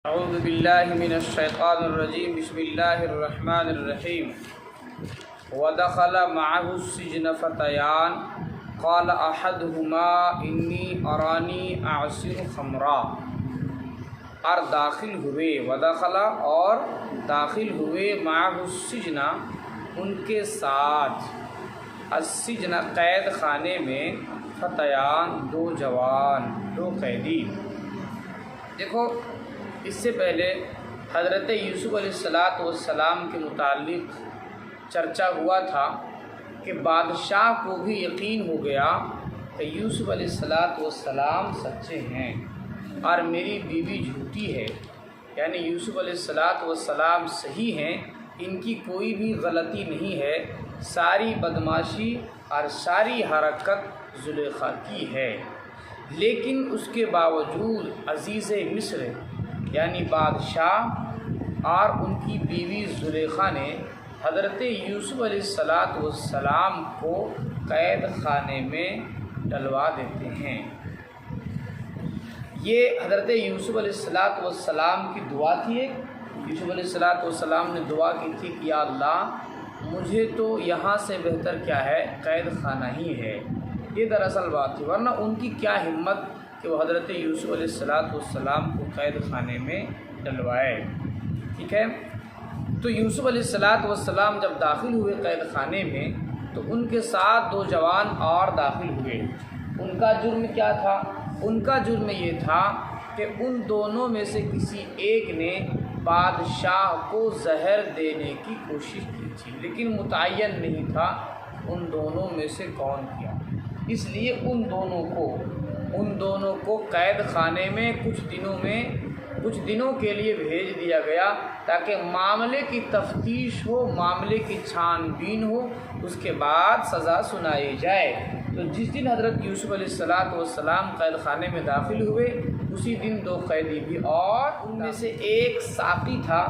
اعوذ باللہ من الشیطان الرجیم بسم اللہ الرحمن الرحیم ودخل معه السجن فتیان قال احدهما انی ارانی اعصر خمرا، اور داخل ہوئے ودخل اور داخل ہوئے معه السجن ان کے ساتھ، السجن قید خانے میں، فتیان دو جوان، دو قیدی۔ دیکھو، اس سے پہلے حضرت یوسف علیہ السلام کے متعلق چرچا ہوا تھا کہ بادشاہ کو بھی یقین ہو گیا کہ یوسف علیہ السلام سچے ہیں اور میری بیوی جھوٹی ہے، یعنی یوسف علیہ السلام صحیح ہیں، ان کی کوئی بھی غلطی نہیں ہے، ساری بدماشی اور ساری حرکت زلیخا کی ہے۔ لیکن اس کے باوجود عزیز مصر یعنی بادشاہ اور ان کی بیوی زلیخا نے حضرت یوسف علیہ السلام کو قید خانے میں ڈلوا دیتے ہیں۔ یہ حضرت یوسف علیہ السلام کی دعا تھی۔ یوسف علیہ السلام نے دعا کی تھی کہ یا اللہ، مجھے تو یہاں سے بہتر کیا ہے، قید خانہ ہی ہے۔ یہ دراصل بات تھی، ورنہ ان کی کیا ہمت کہ وہ حضرت یوسف علیہ السلام کو قید خانے میں ڈلوائے۔ ٹھیک ہے، تو یوسف علیہ السلام جب داخل ہوئے قید خانے میں تو ان کے ساتھ دو جوان اور داخل ہوئے۔ ان کا جرم کیا تھا؟ ان کا جرم یہ تھا کہ ان دونوں میں سے کسی ایک نے بادشاہ کو زہر دینے کی کوشش کی تھی، لیکن متعین نہیں تھا ان دونوں میں سے کون کیا۔ اس لیے ان دونوں کو قید خانے میں کچھ دنوں کے لیے بھیج دیا گیا تاکہ معاملے کی تفتیش ہو، معاملے کی چھان بین ہو، اس کے بعد سزا سنائی جائے۔ تو جس دن حضرت یوسف علیہ السلام قید خانے میں داخل ہوئے، اسی دن دو قیدی بھی، اور ان میں سے ایک ساقی تھا،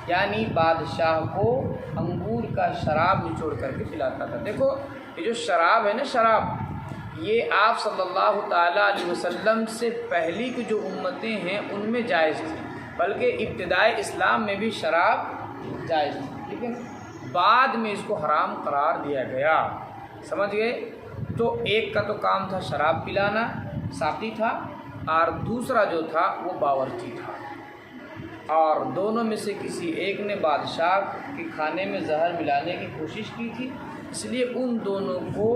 یعنی بادشاہ کو انگور کا شراب نچوڑ کر کے پلاتا تھا۔ دیکھو، یہ جو شراب ہے نا، شراب، یہ آپ صلی اللہ تعالیٰ علیہ وسلم سے پہلی کی جو امتیں ہیں ان میں جائز تھی، بلکہ ابتدائی اسلام میں بھی شراب جائز تھی، لیکن بعد میں اس کو حرام قرار دیا گیا۔ سمجھ گئے؟ تو ایک کا تو کام تھا شراب پلانا، ساقی تھا، اور دوسرا جو تھا وہ باورچی تھا، اور دونوں میں سے کسی ایک نے بادشاہ کے کھانے میں زہر ملانے کی کوشش کی تھی، اس لیے ان دونوں کو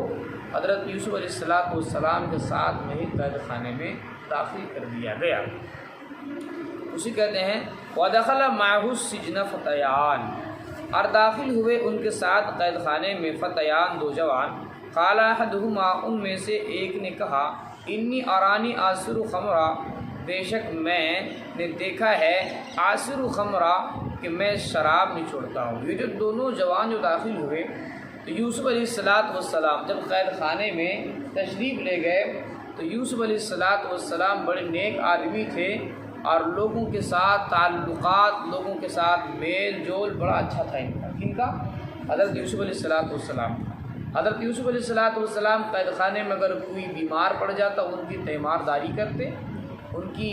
حضرت یوسف علیہ السلام کے ساتھ میں ہی قید خانے میں داخل کر دیا گیا۔ اسی کہتے ہیں وَدَخَلَ مَعَهُ السِّجْنَ فَتَيَانِ، اور داخل ہوئے ان کے ساتھ قید خانے میں فتیان، دو جوان، قال احدهما، ان میں سے ایک نے کہا، انی ارانی آصر خمرا، بے شک میں نے دیکھا ہے آصر خمرا کہ میں شراب نچوڑتا ہوں۔ یہ جو دونوں جوان جو داخل ہوئے، تو یوسف علیہ السلام جب قید خانے میں تشریف لے گئے تو یوسف علیہ السلام بڑے نیک آدمی تھے، اور لوگوں کے ساتھ تعلقات، لوگوں کے ساتھ میل جول بڑا اچھا تھا ان کا۔ کن کا؟ حضرت یوسف علیہ السلام۔ حضرت یوسف علیہ السلام قید خانے میں اگر کوئی بیمار پڑ جاتا ان کی تیمارداری کرتے، ان کی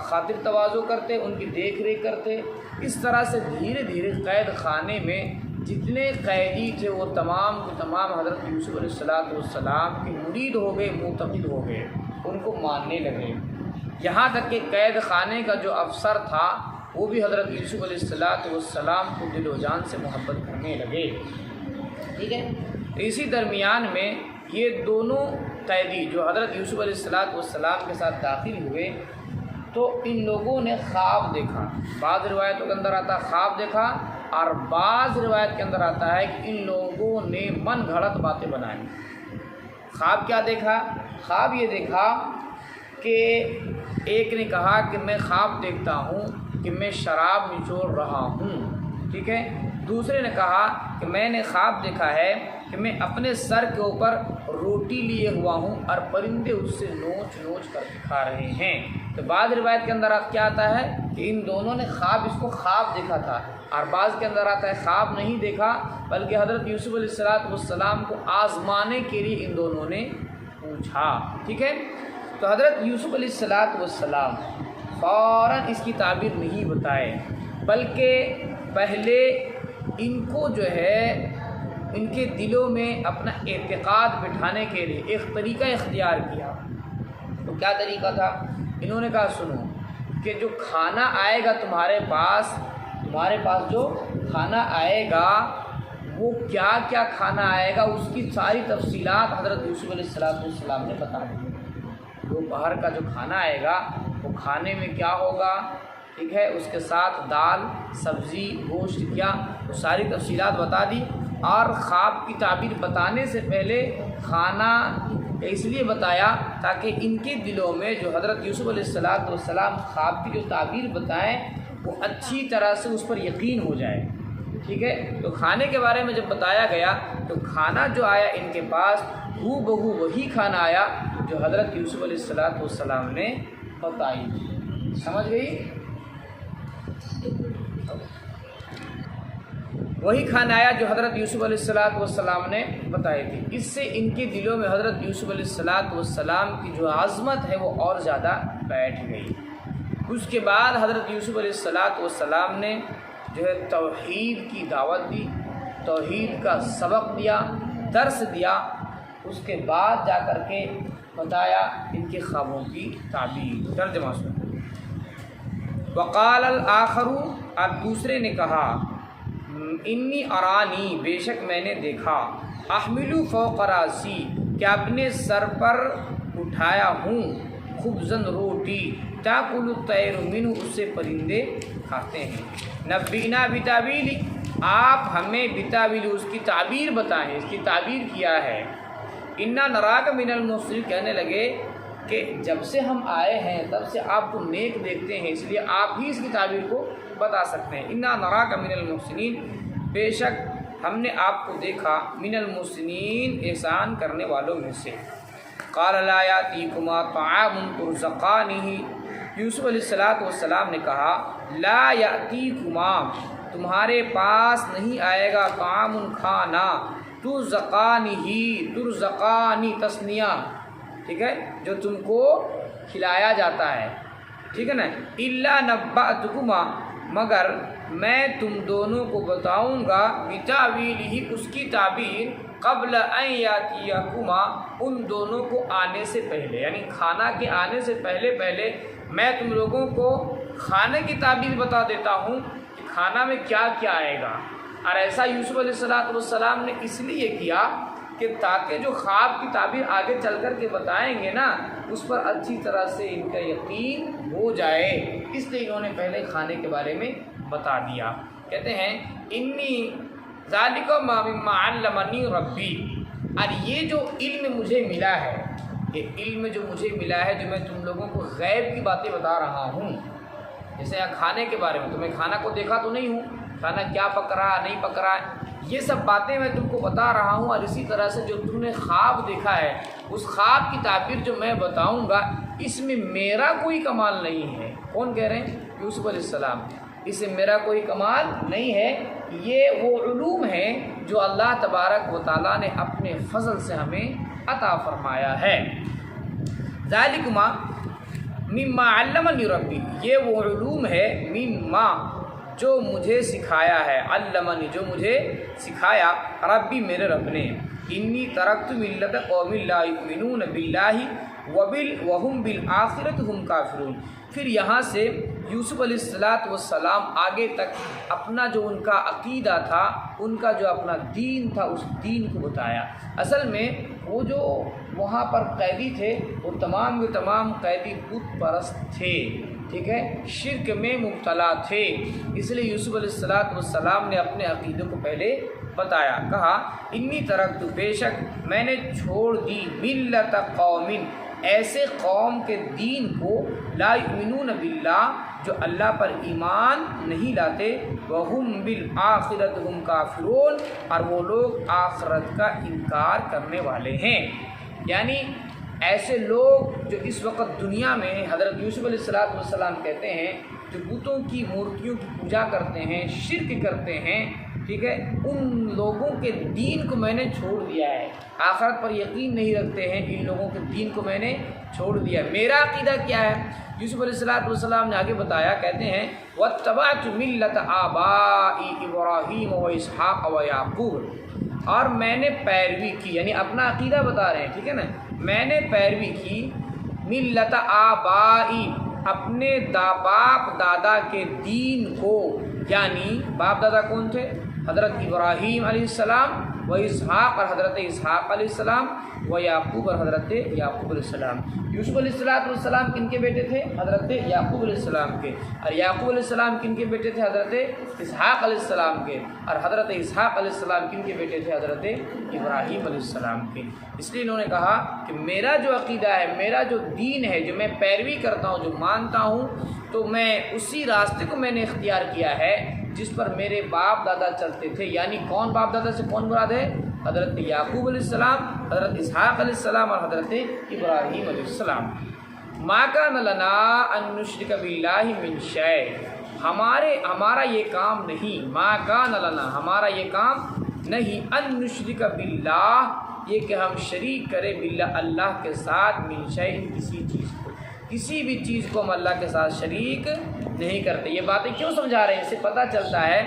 خاطر تواضع کرتے، ان کی دیکھ ریکھ کرتے۔ اس طرح سے دھیرے دھیرے قید خانے میں جتنے قیدی تھے وہ تمام کے تمام حضرت یوسف علیہ السلام کے مرید ہو گئے، معتقد ہو گئے، ان کو ماننے لگے۔ یہاں تک کہ قید خانے کا جو افسر تھا وہ بھی حضرت یوسف علیہ السلام کو دل و جان سے محبت کرنے لگے۔ ٹھیک ہے، اسی درمیان میں یہ دونوں قیدی جو حضرت یوسف علیہ السلام کے ساتھ داخل ہوئے تو ان لوگوں نے خواب دیکھا۔ بعض روایتوں کے اندر آتا خواب دیکھا، اور بعض روایت کے اندر آتا ہے کہ ان لوگوں نے من گھڑت باتیں بنائیں۔ خواب کیا دیکھا؟ خواب یہ دیکھا کہ ایک نے کہا کہ میں خواب دیکھتا ہوں کہ میں شراب نچوڑ رہا ہوں، ٹھیک ہے۔ دوسرے نے کہا کہ میں نے خواب دیکھا ہے کہ میں اپنے سر کے اوپر روٹی لیے ہوا ہوں اور پرندے اس سے نوچ نوچ کر کھا رہے ہیں۔ تو بعض روایت کے اندر کیا آتا ہے کہ ان دونوں نے اس کو خواب دیکھا تھا، اور بعض کے اندر آتا ہے خواب نہیں دیکھا، بلکہ حضرت یوسف علیہ السلام کو آزمانے کے لیے ان دونوں نے پوچھا۔ ٹھیک ہے، تو حضرت یوسف علیہ السلام فوراً اس کی تعبیر نہیں بتائے، بلکہ پہلے ان کو جو ہے ان کے دلوں میں اپنا اعتقاد بٹھانے کے لیے ایک طریقہ اختیار کیا۔ تو کیا طریقہ تھا؟ انہوں نے کہا سنو کہ جو کھانا آئے گا تمہارے پاس جو کھانا آئے گا وہ کیا کیا کھانا آئے گا، اس کی ساری تفصیلات حضرت یوسف علیہ السلام نے بتا دی۔ وہ باہر کا جو کھانا آئے گا وہ کھانے میں کیا ہوگا، ٹھیک ہے، اس کے ساتھ دال، سبزی، گوشت، کیا، وہ ساری تفصیلات بتا دی۔ اور خواب کی تعبیر بتانے سے پہلے کھانا اس لیے بتایا تاکہ ان کے دلوں میں جو حضرت یوسف علیہ السلام خواب کی جو تعبیر بتائیں وہ اچھی طرح سے اس پر یقین ہو جائے، ٹھیک ہے۔ تو کھانے کے بارے میں جب بتایا گیا تو کھانا جو آیا ان کے پاس ہو بہو وہی کھانا آیا جو حضرت یوسف علیہ السلام نے بتائی تھی۔ سمجھ گئی؟ وہی کھانا آیا جو حضرت یوسف علیہ السلام نے بتائی تھی۔ اس سے ان کے دلوں میں حضرت یوسف علیہ السلام کی جو عظمت ہے وہ اور زیادہ بیٹھ گئی۔ اس کے بعد حضرت یوسف علیہ السلام نے جو ہے توحید کی دعوت دی، توحید کا سبق دیا، درس دیا۔ اس کے بعد جا کر کے بتایا ان کے خوابوں کی تعبیر۔ ترجمہ سنو۔ وقال الآخر، اب دوسرے نے کہا، انی ارانی، بے شک میں نے دیکھا، احملو فوق راسی، کہ اپنے سر پر اٹھایا ہوں، خبزن روٹی، تاکل الطیر منہ، اس سے پرندے کھاتے ہیں۔ نبئنا بتاویلی، آپ ہمیں بتاویل، اس کی تعبیر بتائیں، اس کی تعبیر کیا ہے۔ انا نراک من المحسنین، کہنے لگے کہ جب سے ہم آئے ہیں تب سے آپ کو نیک دیکھتے ہیں، اس لیے آپ ہی اس کی تعبیر کو بتا سکتے ہیں۔ انا نراک من المحسنین، بے شک ہم نے آپ کو دیکھا، من المحسنین، احسان کرنے والوں میں سے۔ قال لا یاتیکما طعام ترزقانہ، یوسف علیہ السلام نے کہا، لا یاتیکما، تمہارے پاس نہیں آئے گا، طعام، کھانا، ترزقانی تثنیہ، ٹھیک ہے، جو تم کو کھلایا جاتا ہے، ٹھیک ہے نا، الا نبأتکما، مگر میں تم دونوں کو بتاؤں گا، بتاویلہ، اس کی تعبیر، قبل ان یاتیکما، ان دونوں کو آنے سے پہلے، یعنی کھانا کے آنے سے پہلے میں تم لوگوں کو کھانے کی تعبیر بتا دیتا ہوں کہ کھانا میں کیا کیا آئے گا۔ اور ایسا یوسف علیہ السلام نے اس لیے کیا کہ تاکہ جو خواب کی تعبیر آگے چل کر کے بتائیں گے نا، اس پر اچھی طرح سے ان کا یقین ہو جائے، اس لیے انہوں نے پہلے کھانے کے بارے میں بتا دیا۔ کہتے ہیں انی ذالک مما علمنی ربی، اور یہ جو علم مجھے ملا ہے، یہ علم جو مجھے ملا ہے، جو میں تم لوگوں کو غیب کی باتیں بتا رہا ہوں، جیسے یہاں کھانے کے بارے میں، تو میں کھانا کو دیکھا تو نہیں ہوں، کھانا کیا پک رہا نہیں پک رہا ہے، یہ سب باتیں میں تم کو بتا رہا ہوں۔ اور اسی طرح سے جو تم نے خواب دیکھا ہے، اس خواب کی تعبیر جو میں بتاؤں گا، اس میں میرا کوئی کمال نہیں ہے۔ کون کہہ رہے ہیں؟ یوسف علیہ السلام۔ اس میں میرا کوئی کمال نہیں ہے، یہ وہ علوم ہیں جو اللہ تبارک و تعالیٰ نے اپنے فضل سے ہمیں عطا فرمایا ہے۔ ذالکما مما علمنی ربی، یہ وہ علوم ہے، مما، جو مجھے سکھایا ہے، علمنی، جو مجھے سکھایا، ربی، میرے رب نے۔ انی ترکت ملت قوم لا یؤمنون باللہ وہم بالآخرۃ ہم کافرون۔ پھر یہاں سے یوسف علیہ السلام آگے تک اپنا جو ان کا عقیدہ تھا، ان کا جو اپنا دین تھا، اس دین کو بتایا۔ اصل میں وہ جو وہاں پر قیدی تھے، وہ تمام کے تمام قیدی بت پرست تھے، ٹھیک ہے، شرک میں مبتلا تھے، اس لیے یوسف علیہ السلام نے اپنے عقیدے کو پہلے بتایا۔ کہا انی ترکت، بے شک میں نے چھوڑ دی، ملت قوم، ایسے قوم کے دین کو، لا یؤمنون باللہ، جو اللہ پر ایمان نہیں لاتے، وہم بالآخرۃ ہم کافرون، اور وہ لوگ آخرت کا انکار کرنے والے ہیں۔ یعنی ایسے لوگ جو اس وقت دنیا میں، حضرت یوسف علیہ السلام کہتے ہیں، جو بتوں کی مورتیوں کی پوجا کرتے ہیں، شرک کرتے ہیں، ٹھیک ہے، ان لوگوں کے دین کو میں نے چھوڑ دیا ہے، آخرت پر یقین نہیں رکھتے ہیں، ان لوگوں کے دین کو میں نے چھوڑ دیا ہے۔ میرا عقیدہ کیا ہے؟ یوسف علیہ السلام نے آگے بتایا، کہتے ہیں وَاتَّبَعْتُ مِلَّةَ آبَاءِ إِبْرَاهِيمَ وَإِسْحَاقَ وَيَعْقُوبَ، اور میں نے پیروی کی، یعنی اپنا عقیدہ بتا رہے ہیں، ٹھیک ہے نا، میں نے پیروی کی ملت آبائی، اپنے باپ دادا کے دین کو، یعنی باپ دادا کون تھے؟ حضرت ابراہیم علیہ السلام و اسحاق اور حضرت اسحاق علیہ السلام و یعقوب اور حضرت یعقوب علیہ السلام۔ یوسف علیہ السلام کن کے بیٹے تھے؟ حضرت یعقوب علیہ السلام کے۔ اور یعقوب علیہ السلام کن کے بیٹے تھے؟ حضرت اسحاق علیہ السلام کے۔ اور حضرت اسحاق علیہ السلام کن کے بیٹے تھے؟ حضرت ابراہیم علیہ السلام کے۔ اس لیے انہوں نے کہا کہ میرا جو عقیدہ ہے، میرا جو دین ہے، جو میں پیروی کرتا ہوں، جو مانتا ہوں، تو میں اسی راستے کو میں نے اختیار کیا ہے جس پر میرے باپ دادا چلتے تھے۔ یعنی کون باپ دادا سے کون مراد ہے؟ حضرت یعقوب علیہ السلام، حضرت اسحاق علیہ السلام اور حضرت ابراہیم علیہ السلام۔ ما کان لنا ان نشرک باللہ من شیء، ہمارا یہ کام نہیں، ما کان لنا، ہمارا یہ کام نہیں، ان نشرک باللہ، یہ کہ ہم شریک کریں باللہ، اللہ کے ساتھ، من شیء، کسی چیز کو، کسی بھی چیز کو ہم اللہ کے ساتھ شریک نہیں کرتے۔ یہ باتیں کیوں سمجھا رہے ہیں؟ اس سے پتہ چلتا ہے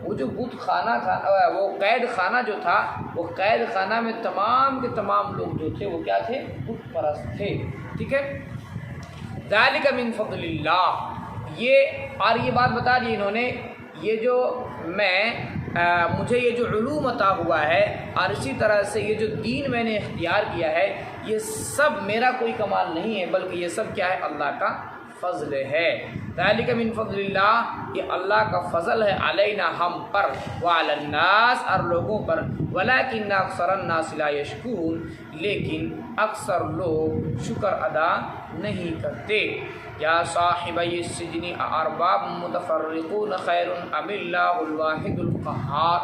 وہ جو بت خانہ تھا، وہ قید خانہ جو تھا، وہ قید خانہ میں تمام کے تمام لوگ جو تھے وہ کیا تھے؟ بت پرست تھے، ٹھیک ہے۔ ذالک من فضل اللہ، اور یہ بات بتا دی انہوں نے، یہ جو مجھے یہ جو علوم عطا ہوا ہے، اور اسی طرح سے یہ جو دین میں نے اختیار کیا ہے، یہ سب میرا کوئی کمال نہیں ہے، بلکہ یہ سب کیا ہے؟ اللہ کا فضل ہے۔ ذالک من فضل اللہ، یہ اللہ کا فضل ہے، علینا، ہم پر، وعلی الناس، اور لوگوں پر، ولکن اکثر الناس لا یشکرون، لیکن اکثر لوگ شکر ادا نہیں کرتے۔ یا صاحبی السجن ارباب متفرقون خیر ام اللہ الواحد القہار۔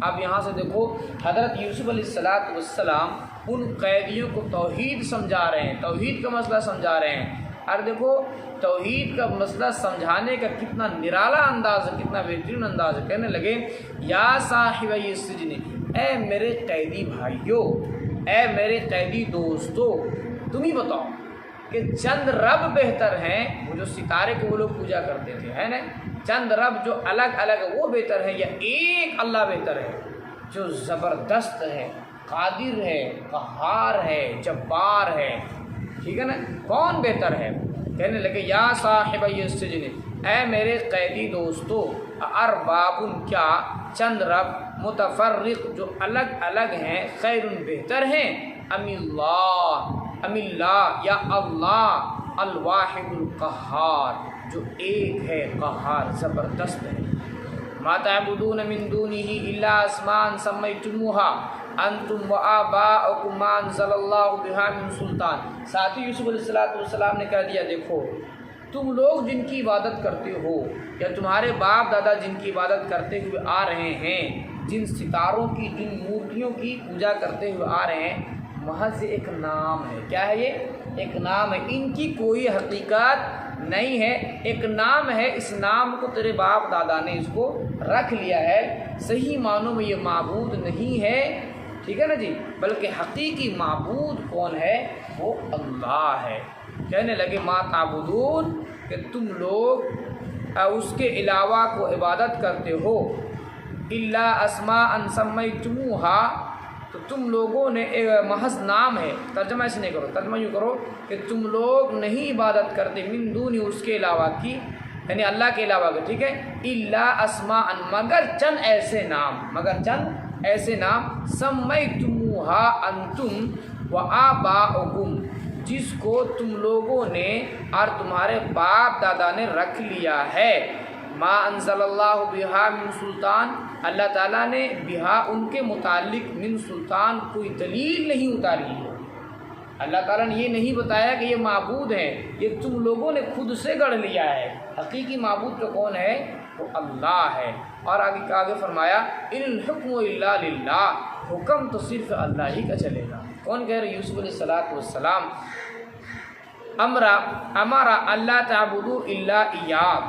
اب یہاں سے دیکھو، حضرت یوسف علیہ السلام ان قیدیوں کو توحید سمجھا رہے ہیں، توحید کا مسئلہ سمجھا رہے ہیں۔ اور دیکھو توحید کا مسئلہ سمجھانے کا کتنا نرالا انداز ہے، کتنا بہترین انداز ہے۔ کہنے لگے یا صاحبی السجن، اے میرے قیدی بھائیو، اے میرے قیدی دوستو، تم ہی بتاؤ کہ چند رب بہتر ہیں، وہ جو ستارے کو وہ لوگ پوجا کرتے تھے، ہے نا، چند رب جو الگ الگ وہ بہتر ہے، یا ایک اللہ بہتر ہے جو زبردست ہے، قادر ہے، قہار ہے، جبار ہے، ٹھیک ہے نا، کون بہتر ہے؟ کہنے لگے یا صاحبی السجن، اے میرے قیدی دوستو، ارباب، کیا چند رب، متفرق، جو الگ الگ ہیں، خیر، بہتر ہیں، ام اللہ، یا اللہ، الواحد القہار، جو ایک ہے، قہار، زبردست ہے۔ ما تعبدون من دونه الا اسماء سمیتموها انتم وآباؤکم ما انزل اللہ بها من سلطان۔ ساتھی یوسف علیہ السلام نے کہہ دیا، دیکھو تم لوگ جن کی عبادت کرتے ہو، یا تمہارے باپ دادا جن کی عبادت کرتے ہوئے آ رہے ہیں، جن ستاروں کی، جن مورتیوں کی پوجا کرتے ہوئے آ رہے ہیں، محض ایک نام ہے۔ کیا ہے یہ؟ ایک نام ہے، ان کی کوئی حقیقت نہیں ہے، ایک نام ہے، اس نام کو تیرے باپ دادا نے اس کو رکھ لیا ہے، صحیح معنوں میں یہ معبود نہیں ہے، ٹھیک ہے نا جی، بلکہ حقیقی معبود کون ہے؟ وہ اللہ ہے۔ کہنے لگے ما تعبدون، کہ تم لوگ اس کے علاوہ کو عبادت کرتے ہو، الا اسماء سمیتموہا، تو تم لوگوں نے، محض نام ہے، ترجمہ ایسے نہیں کرو، ترجمہ یوں کرو کہ تم لوگ نہیں عبادت کرتے، من دون، اس کے علاوہ کی، یعنی اللہ کے علاوہ کے، ٹھیک ہے، الا اسماء، مگر چند ایسے نام، مگر چند ایسے نام، سمیتموہا انتم وآباؤکم، جس کو تم لوگوں نے اور تمہارے باپ دادا نے رکھ لیا ہے، ما انزل اللہ بہا من سلطان، اللہ تعالیٰ نے بہا، ان کے متعلق، من سلطان، کوئی دلیل نہیں اتاری ہے۔ اللہ تعالیٰ نے یہ نہیں بتایا کہ یہ معبود ہیں، یہ تم لوگوں نے خود سے گڑھ لیا ہے۔ حقیقی معبود تو کون ہے؟ وہ اللہ ہے۔ اور آگے فرمایا ان الحکم الا للہ، حکم تو صرف اللہ ہی کا چلے گا۔ کون کہہ رہے؟ یوسف علیہ السلام، امرا اللہ تعبدوا الا ایاہ،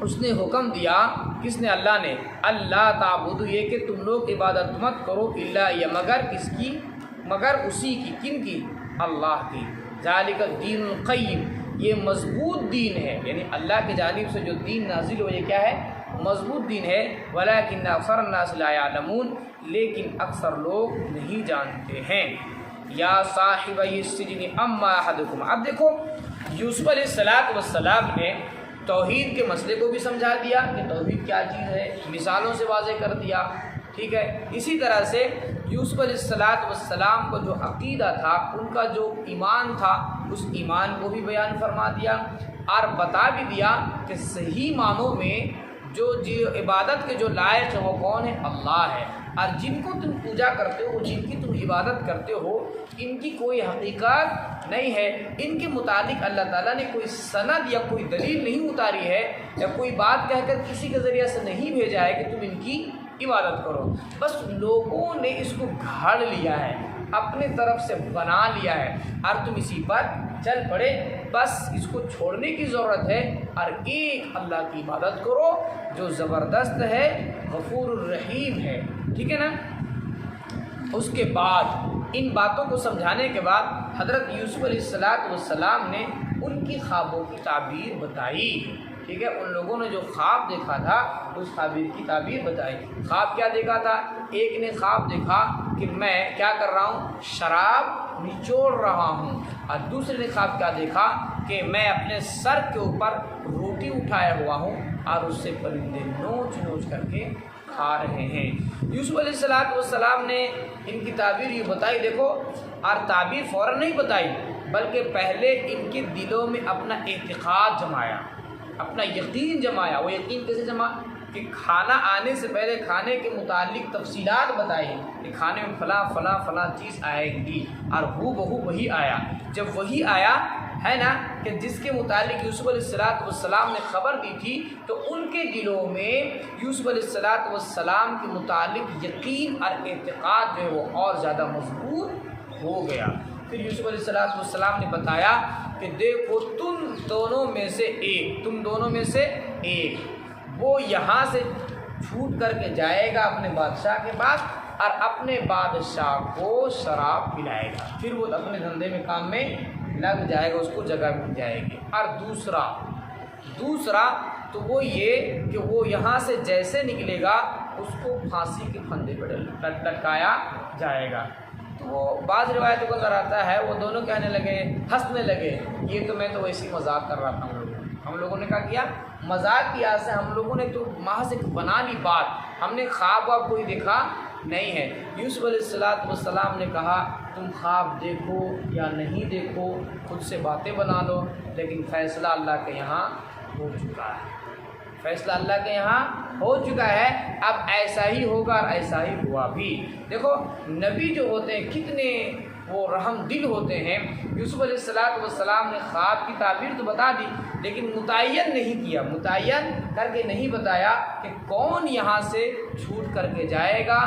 اس نے حکم دیا، کس نے؟ اللہ نے، اللہ تعبدو، یہ کہ تم لوگ عبادت مت کرو، الا یا مگر کس کی؟ مگر اسی کی، کن کی؟ اللہ کی۔ ذالک الدین القیم، یہ مضبوط دین ہے، یعنی اللہ کی جانب سے جو دین نازل ہو یہ کیا ہے؟ مضبوط دین ہے۔ ولکن اکثر الناس لا یعلمون، لیکن اکثر لوگ نہیں جانتے ہیں۔ یا صاحب السجن اما احدکم، اب دیکھو یوسف علیہ السلام نے توحید کے مسئلے کو بھی سمجھا دیا کہ توحید کیا چیز ہے، مثالوں سے واضح کر دیا، ٹھیک ہے۔ اسی طرح سے یوسف علیہ السلام کو جو عقیدہ تھا، ان کا جو ایمان تھا، اس ایمان کو بھی بیان فرما دیا اور بتا بھی دیا کہ صحیح معنوں میں جو عبادت کے جو لائق ہے وہ کون ہے؟ اللہ ہے، اور جن کو تم پوجا کرتے ہو، جن کی تم عبادت کرتے ہو، ان کی کوئی حقیقت نہیں ہے، ان کے متعلق اللہ تعالیٰ نے کوئی سند یا کوئی دلیل نہیں اتاری ہے، یا کوئی بات کہہ کر کسی کے ذریعے سے نہیں بھیجا ہے کہ تم ان کی عبادت کرو۔ بس لوگوں نے اس کو گھاڑ لیا ہے، اپنے طرف سے بنا لیا ہے، اور تم اسی پر چل پڑے۔ بس اس کو چھوڑنے کی ضرورت ہے اور ایک اللہ کی عبادت کرو جو زبردست ہے، غفور الرحیم ہے، ٹھیک ہے نا۔ اس کے بعد ان باتوں کو سمجھانے کے بعد حضرت یوسف علیہ السلام نے ان کی خوابوں کی تعبیر بتائی، ٹھیک ہے۔ ان لوگوں نے جو خواب دیکھا تھا اس تعبیر کی تعبیر بتائی۔ خواب کیا دیکھا تھا؟ ایک نے خواب دیکھا کہ میں کیا کر رہا ہوں؟ شراب نچوڑ رہا ہوں، اور دوسرے نے خواب کیا دیکھا کہ میں اپنے سر کے اوپر روٹی اٹھایا ہوا ہوں اور اس سے پرندے نوچ نوچ کر کے کھا رہے ہیں۔ یوسف علیہ السلام نے ان کی تعبیر یہ بتائی، دیکھو، اور تعبیر فوراً نہیں بتائی بلکہ پہلے ان کے دلوں میں اپنا اعتقاد جمایا، اپنا یقین جمایا۔ وہ یقین کیسے جما؟ کہ کھانا آنے سے پہلے کھانے کے متعلق تفصیلات بتائی کہ کھانے میں فلاں فلاں فلاں چیز آئے گی، اور ہو بہو وہی آیا۔ جب وہی آیا ہے نا کہ جس کے متعلق یوسف علیہ السلام نے خبر دی تھی، تو ان کے دلوں میں یوسف علیہ السلام کے متعلق یقین اور اعتقاد جو ہے وہ اور زیادہ مضبوط ہو گیا۔ پھر یوسف علیہ السلام نے بتایا کہ دیکھو تم دونوں میں سے ایک وہ یہاں سے چھوٹ کر کے جائے گا اپنے بادشاہ کے پاس، اور اپنے بادشاہ کو شراب پلائے گا، پھر وہ اپنے دھندے میں کام میں لگ جائے گا، اس کو جگہ مل جائے گی۔ اور دوسرا تو وہ یہ کہ وہ یہاں سے جیسے نکلے گا اس کو پھانسی کے پھندے پہ لٹکایا جائے گا۔ تو وہ بعض روایتوں کو نظر آتا ہے وہ دونوں کہنے لگے، ہنسنے لگے، یہ تو میں تو ویسے ہی مذاق کر رہا تھا۔ ہم لوگوں نے کہا کیا؟ مذاق کی آس سے ہم لوگوں نے تو محض ایک بنا لی بات، ہم نے خواب واب کوئی دیکھا نہیں ہے۔ یوسف علیہ السلام نے کہا تم خواب دیکھو یا نہیں دیکھو، خود سے باتیں بنا دو، لیکن فیصلہ اللہ کے یہاں ہو چکا ہے، فیصلہ اللہ کے یہاں ہو چکا ہے، اب ایسا ہی ہوگا اور ایسا ہی ہوا بھی۔ دیکھو نبی جو ہوتے ہیں کتنے وہ رحم دل ہوتے ہیں۔ یوسف علیہ السلام نے خواب کی تعبیر تو بتا دی، لیکن متعین نہیں کیا، متعین کر کے نہیں بتایا کہ کون یہاں سے چھوٹ کر کے جائے گا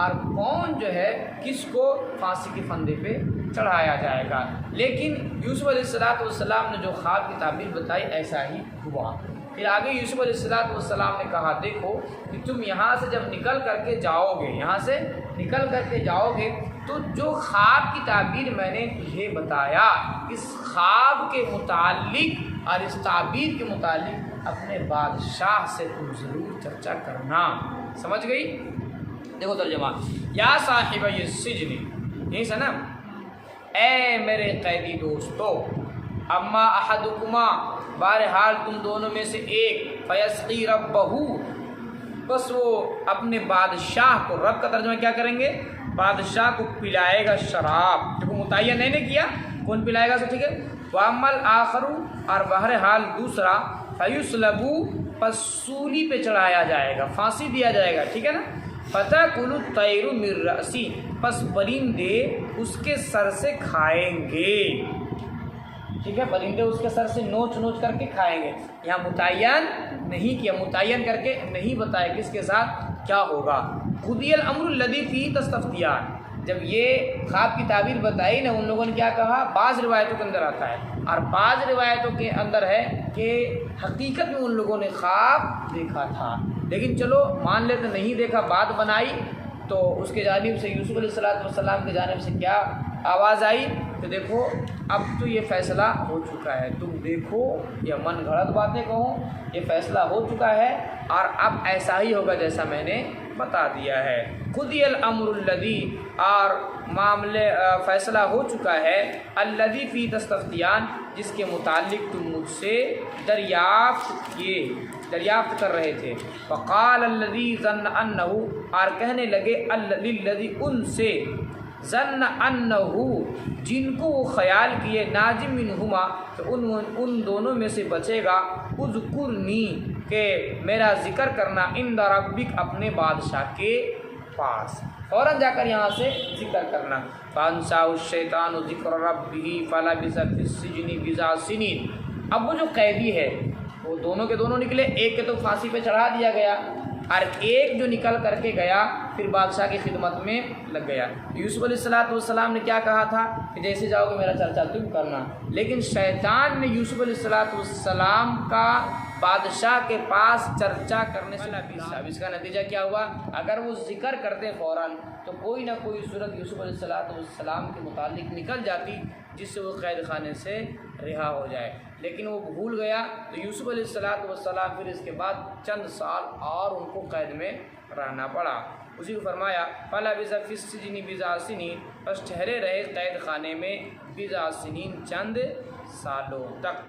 اور کون جو ہے کس کو پھانسی کے پھندے پہ چڑھایا جائے گا۔ لیکن یوسف علیہ السلام نے جو خواب کی تعبیر بتائی ایسا ہی ہوا۔ پھر آگے یوسف علیہ السلام نے کہا دیکھو کہ تم یہاں سے جب نکل کر کے جاؤ گے، یہاں سے نکل کر کے جاؤ گے تو جو خواب کی تعبیر میں نے تجھے بتایا، اس خواب کے متعلق اور اس تعبیر کے متعلق اپنے بادشاہ سے تم ضرور چرچا کرنا۔ سمجھ گئی؟ دیکھو ترجمہ، یا صاحب السجن، یہی سے نا، اے میرے قیدی دوستو، اما احدکما، بہرحال تم دونوں میں سے ایک، فیسقی ربہ، بس وہ اپنے بادشاہ کو، رب کا ترجمہ کیا کریں گے؟ بادشاہ کو پلائے گا شراب۔ دیکھو متعین نہیں نے کیا کون پلائے گا، سب ٹھیک ہے۔ وَأَمَّا الْآخَرُ، اور بہرحال دوسرا، فَيُسْلَبُ، پس سولی پہ چڑھایا جائے گا، پھانسی دیا جائے گا، ٹھیک ہے نا۔ فَتَأْكُلُ الطَّيْرُ مِن رَأْسِهِ، پس پرندے اس کے سر سے کھائیں گے، ٹھیک ہے، پرندے اس کے سر سے نوچ نوچ کر کے کھائیں گے۔ یہاں متعین نہیں کیا، متعین کر کے نہیں بتایا کس کے ساتھ کیا ہوگا۔ قُضِیَ الْأَمْرُ الَّذِی فِیہِ تَسْتَفْتِیَانِ، جب یہ خواب کی تعبیر بتائی نا، ان لوگوں نے کیا کہا؟ بعض روایتوں کے اندر آتا ہے اور بعض روایتوں کے اندر ہے کہ حقیقت میں ان لوگوں نے خواب دیکھا تھا، لیکن چلو مان لیتے نہیں دیکھا، بات بنائی تو اس کے جانب سے یوسف علیہ السلام کی جانب سے کیا آواز آئی کہ دیکھو اب تو یہ فیصلہ ہو چکا ہے، تم دیکھو یا من گھڑت باتیں کہوں، یہ فیصلہ ہو چکا ہے اور اب ایسا ہی ہوگا جیسا میں نے بتا دیا ہے۔ قضی الامر الذی، اور معاملے فیصلہ ہو چکا ہے، الذی فی تستفتیان، جس کے متعلق تم مجھ سے دریافت کر رہے تھے۔ فقال الذی ظن انہ، اور کہنے لگے للذی، ان سے، ظن انہ، جن کو وہ خیال کیے، ناجم منہما، کہ ان دونوں میں سے بچے گا، اذکرنی، کہ میرا ذکر کرنا، عند ربک، اپنے بادشاہ کے پاس، فوراً جا کر یہاں سے ذکر کرنا۔ فانساہ الشیطان ذکر ربہ فلبث فی السجن بضع سنین۔ اب وہ جو قیدی ہے وہ دونوں کے دونوں نکلے، ایک کے تو پھانسی پہ چڑھا دیا گیا اور ایک جو نکل کر کے گیا پھر بادشاہ کی خدمت میں لگ گیا۔ یوسف علیہ السلام نے کیا کہا تھا کہ جیسے جاؤ گے میرا چرچا تم کرنا، لیکن شیطان نے یوسف علیہ السلام کا بادشاہ کے پاس چرچا کرنے سے اب اس کا نتیجہ کیا ہوا؟ اگر وہ ذکر کرتے فوراً تو کوئی نہ کوئی صورت یوسف علیہ السلام کے متعلق نکل جاتی جس سے وہ قید خانے سے رہا ہو جائے، لیکن وہ بھول گیا تو یوسف علیہ السلام پھر اس کے بعد چند سال اور ان کو قید میں رہنا پڑا۔ اسی کو فرمایا فلبث فی السجن بضع سنین، بس ٹھہرے رہے قید خانے میں بضع سنین، چند سالوں تک۔